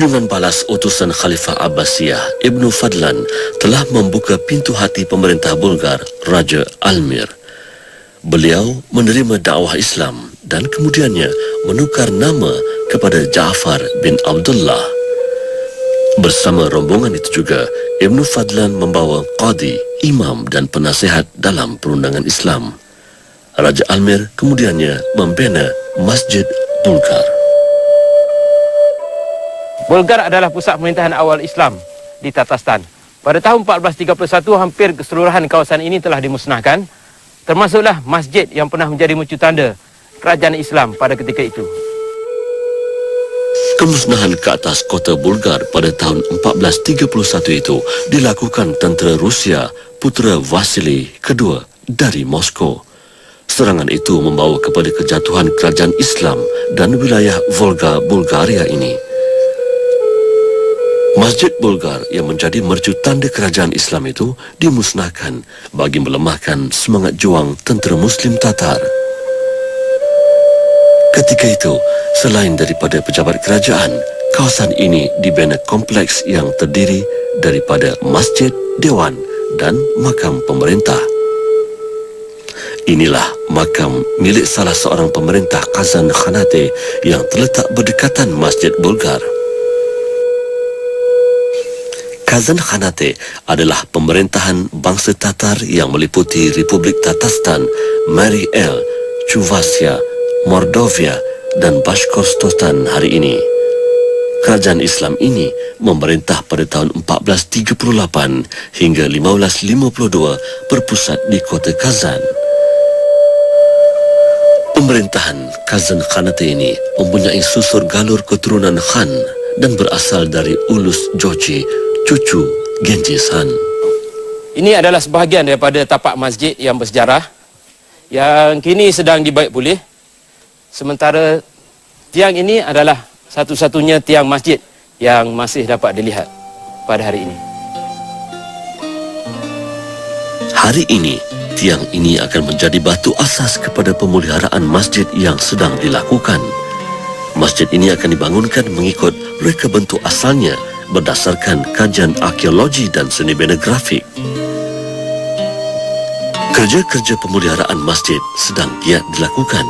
Kunjungan balas utusan Khalifah Abbasiyah Ibnu Fadlan telah membuka pintu hati pemerintah Bulgar, Raja Almir. Beliau menerima dakwah Islam dan kemudiannya menukar nama kepada Ja'far bin Abdullah. Bersama rombongan itu juga, Ibnu Fadlan membawa qadi, imam dan penasihat dalam perundangan Islam. Raja Almir kemudiannya membina Masjid Bulgar. Bulgar adalah pusat pemerintahan awal Islam di Tatarstan. Pada tahun 1431, hampir keseluruhan kawasan ini telah dimusnahkan, termasuklah masjid yang pernah menjadi mucu tanda kerajaan Islam pada ketika itu. Kemusnahan ke atas kota Bulgar pada tahun 1431 itu dilakukan tentera Rusia putera Vasili II dari Moskow. Serangan itu membawa kepada kejatuhan kerajaan Islam dan wilayah Volga Bulgaria ini. Masjid Bulgar yang menjadi mercu tanda kerajaan Islam itu dimusnahkan bagi melemahkan semangat juang tentera Muslim Tatar. Ketika itu, selain daripada pejabat kerajaan, kawasan ini dibina kompleks yang terdiri daripada masjid, dewan dan makam pemerintah. Inilah makam milik salah seorang pemerintah Kazan Khanate yang terletak berdekatan Masjid Bulgar. Kazan Khanate adalah pemerintahan bangsa Tatar yang meliputi Republik Tatarstan, Mary El, Chuvassia, Mordovia dan Bashkortostan hari ini. Kerajaan Islam ini memerintah pada tahun 1438 hingga 1552 berpusat di kota Kazan. Pemerintahan Kazan Khanate ini mempunyai susur galur keturunan Khan dan berasal dari Ulus Jochi, cucu Genghis Khan. Ini adalah sebahagian daripada tapak masjid yang bersejarah yang kini sedang dibaik pulih. Sementara tiang ini adalah satu-satunya tiang masjid yang masih dapat dilihat pada hari ini. Hari ini, tiang ini akan menjadi batu asas kepada pemeliharaan masjid yang sedang dilakukan. Masjid ini akan dibangunkan mengikut reka bentuk asalnya berdasarkan kajian arkeologi dan seni bina grafik. Kerja-kerja pemeliharaan masjid sedang giat dilakukan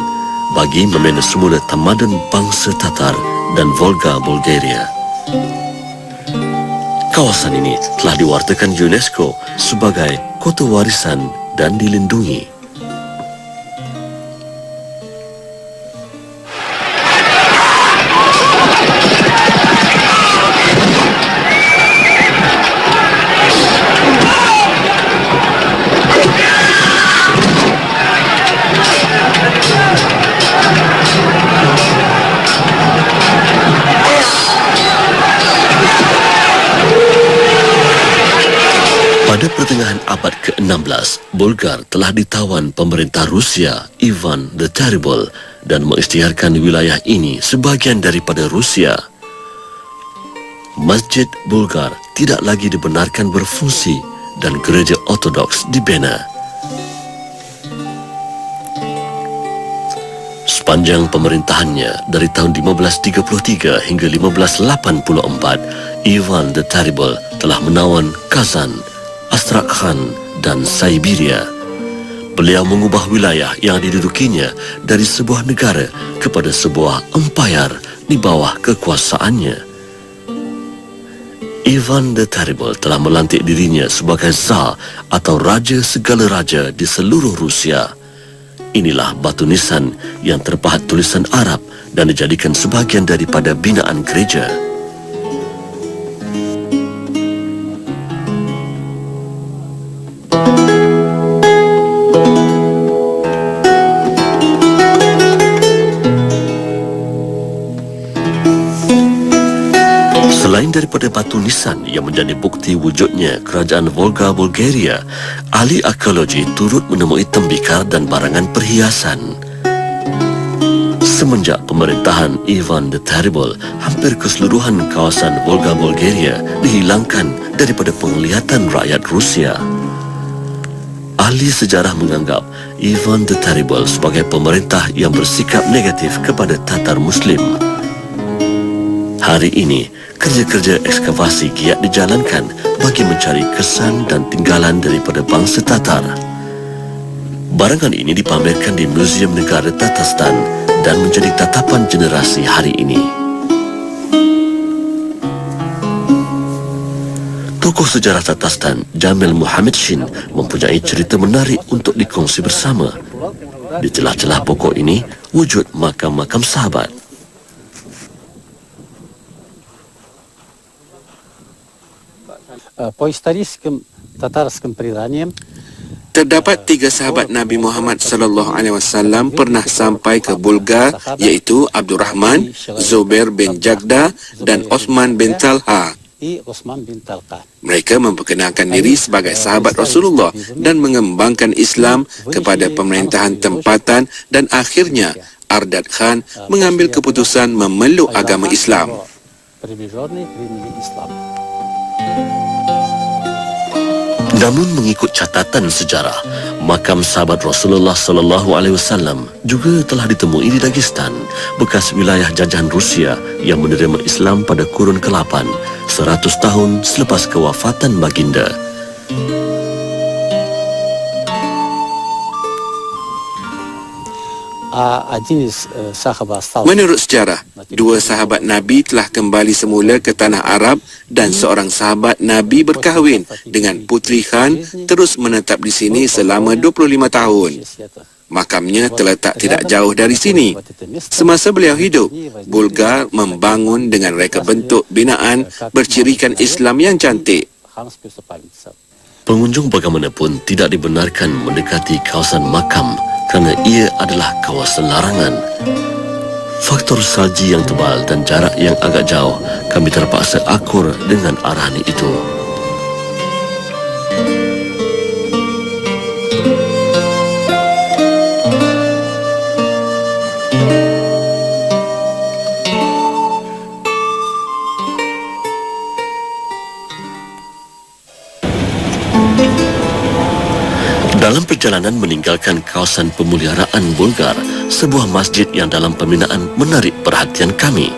bagi membina semula tamadun bangsa Tatar dan Volga Bulgaria. Kawasan ini telah diwartakan UNESCO sebagai kota warisan dan dilindungi. Pada pertengahan abad ke-16, Bulgar telah ditawan pemerintah Rusia Ivan the Terrible dan mengisytiharkan wilayah ini sebahagian daripada Rusia. Masjid Bulgar tidak lagi dibenarkan berfungsi dan gereja Ortodoks dibina. Sepanjang pemerintahannya dari tahun 1533 hingga 1584, Ivan the Terrible telah menawan Kazan, Astrakhan dan Siberia. Beliau mengubah wilayah yang didudukinya dari sebuah negara kepada sebuah empayar di bawah kekuasaannya. Ivan the Terrible telah melantik dirinya sebagai Tsar atau Raja segala raja di seluruh Rusia. Inilah batu nisan yang terpahat tulisan Arab dan dijadikan sebahagian daripada binaan gereja. Selain daripada batu nisan yang menjadi bukti wujudnya kerajaan Volga Bulgaria, ahli arkeologi turut menemui tembikar dan barangan perhiasan. Semenjak pemerintahan Ivan the Terrible, hampir keseluruhan kawasan Volga Bulgaria dihilangkan daripada penglihatan rakyat Rusia. Ahli sejarah menganggap Ivan the Terrible sebagai pemerintah yang bersikap negatif kepada Tatar Muslim. Hari ini, Kerja-kerja ekskavasi giat dijalankan bagi mencari kesan dan tinggalan daripada bangsa Tatar. Barangan ini dipamerkan di Muzium Negara Tatarstan dan menjadi tatapan generasi hari ini. Tokoh sejarah Tatarstan, Jamil Muhammad Shin, mempunyai cerita menarik untuk dikongsi bersama. Di celah-celah pokok ini, wujud makam-makam sahabat. По историческим татарским преданиям Terdapat 3 sahabat Nabi Muhammad sallallahu alaihi wasallam pernah sampai ke Bulgar, iaitu Abdul Rahman, Zubair bin Jagda dan Osman bin Talha. и Осман бин Талха. Mereka memperkenalkan diri sebagai sahabat Rasulullah dan mengembangkan Islam kepada pemerintahan tempatan, dan akhirnya Ardad Khan mengambil keputusan memeluk agama Islam. Приближенный к времени ислам. Namun mengikut catatan sejarah, makam sahabat Rasulullah sallallahu alaihi wasallam juga telah ditemui di Dagestan, bekas wilayah jajahan Rusia yang menerima Islam pada kurun ke-8, 100 tahun selepas kewafatan baginda. Один из сахаба остался. Menurut sejarah, 2 sahabat Nabi telah kembali semula ke tanah Arab dan seorang sahabat Nabi berkahwin dengan Putri Khan, terus menetap di sini selama 25 tahun. Makamnya terletak tidak jauh dari sini. Semasa beliau hidup, Bulgar membangun dengan reka bentuk binaan bercirikan Islam yang cantik. Pengunjung bagaimanapun tidak dibenarkan mendekati kawasan makam kerana ia adalah kawasan larangan. Faktor salji yang tebal dan jarak yang agak jauh, kami terpaksa akur dengan arahan itu. Dalam perjalanan meninggalkan kawasan pemeliharaan Bulgar, sebuah masjid yang dalam pembinaan menarik perhatian kami.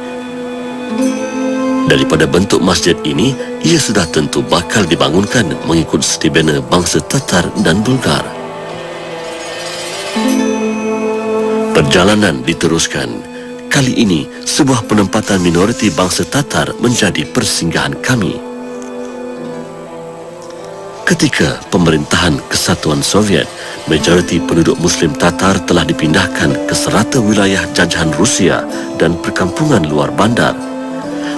Daripada bentuk masjid ini, ia sudah tentu bakal dibangunkan mengikut seti bina bangsa Tatar dan Bulgar. Perjalanan diteruskan. Kali ini, sebuah penempatan minoriti bangsa Tatar menjadi persinggahan kami. Ketika pemerintahan Kesatuan Soviet, majoriti penduduk Muslim Tatar telah dipindahkan ke serata wilayah jajahan Rusia dan perkampungan luar bandar.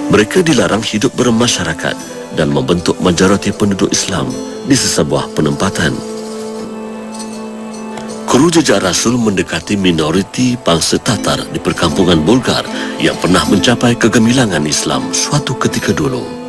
Mereka dilarang hidup bermasyarakat dan membentuk majoriti penduduk Islam di sesebuah penempatan. Kru jejak Rasul mendekati minoriti bangsa Tatar di perkampungan Bulgar yang pernah mencapai kegemilangan Islam suatu ketika dulu.